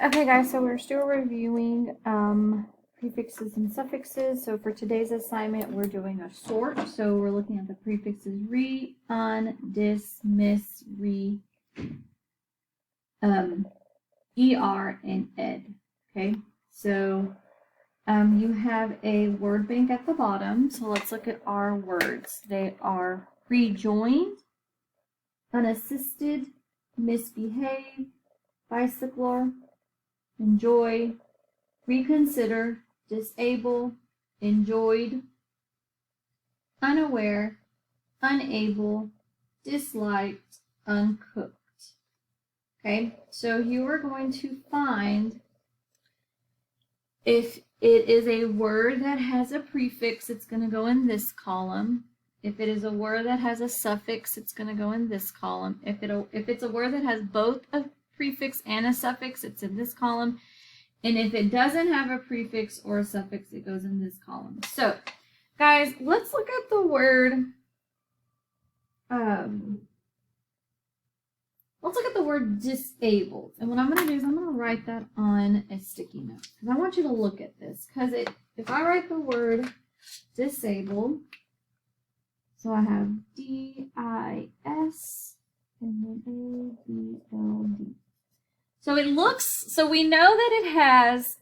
Okay, guys, so we're still reviewing prefixes and suffixes. So for today's assignment, we're doing a sort. So we're looking at the prefixes re, un, dis, miss, re, er, and ed. Okay, so you have a word bank at the bottom. So let's look at our words. They are rejoined, unassisted, misbehave, bicycler, enjoy, reconsider, disable, enjoyed, unaware, unable, disliked, uncooked. Okay, so you are going to find if it is a word that has a prefix, it's going to go in this column. If it is a word that has a suffix, it's going to go in this column. If it's a word that has both a prefix and a suffix, it's in this column. And if it doesn't have a prefix or a suffix, it goes in this column. So, guys, let's look at the word. Let's look at the word disabled. And what I'm going to do is I'm going to write that on a sticky note because I want you to look at this. Because if I write the word disabled, so I have D-I-S and then A-B-L-D. So it looks, so we know that it has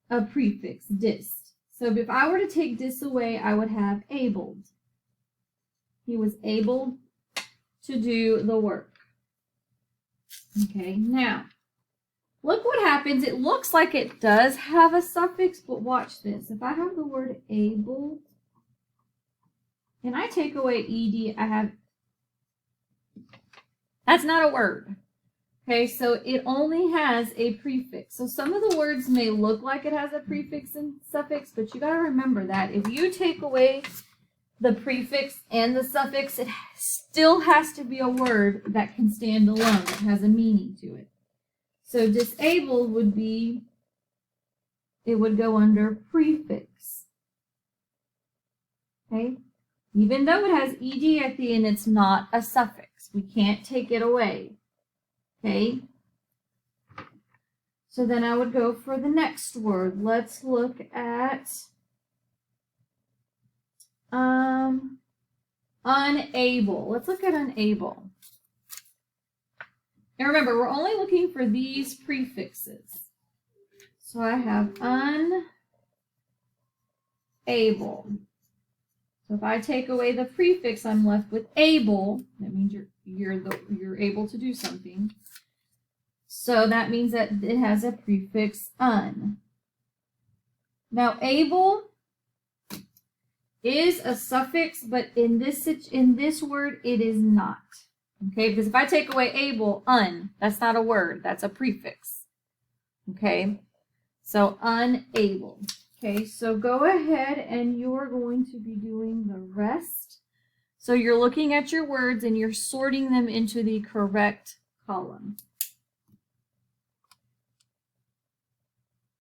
a prefix, dis. So if I were to take dis away, I would have abled. He was able to do the work. Okay, now, look what happens. It looks like it does have a suffix, but watch this. If I have the word able, and I take away ed, I have, that's not a word. Okay, so it only has a prefix. So some of the words may look like it has a prefix and suffix, but you got to remember that if you take away the prefix and the suffix, it still has to be a word that can stand alone. It has a meaning to it. So disabled would be, it would go under prefix. Okay, even though it has ed at the end, it's not a suffix. We can't take it away. Okay, so then I would go for the next word. Let's look at unable. Let's look at unable. And remember, we're only looking for these prefixes. So I have unable. So if I take away the prefix, I'm left with able. That means you're able to do something. So that means that it has a prefix un. Now able is a suffix, but in this word it is not. Okay, because if I take away able, un, that's not a word, that's a prefix. Okay, so unable. Okay, so go ahead and you're going to be doing the rest. So you're looking at your words and you're sorting them into the correct column.